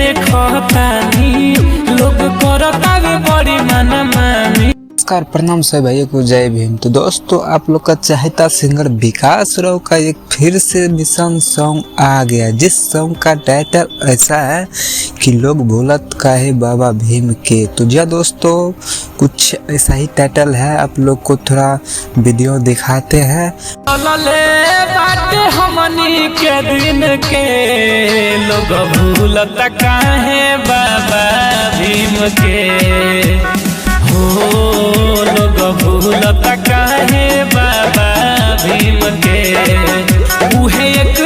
देखतानी लोग करतावे बड़ी मनमानी। नमस्कार, प्रणाम सभी भाइयों को, जय भीम। तो दोस्तों, आप लोग का चाहता सिंगर विकास राव का एक फिर से मिशन सॉन्ग आ गया, जिस सॉन्ग का टाइटल ऐसा है कि लोग भूलत काहे बाबा भीम के। तो जी दोस्तों, कुछ ऐसा ही टाइटल है, आप लोग को थोड़ा वीडियो दिखाते हैं। बाटे हमनी के दिन के लोग भूलत काहे बाबा भीम के हो, लोग भूलत काहे बाबा भीम के। उहे एक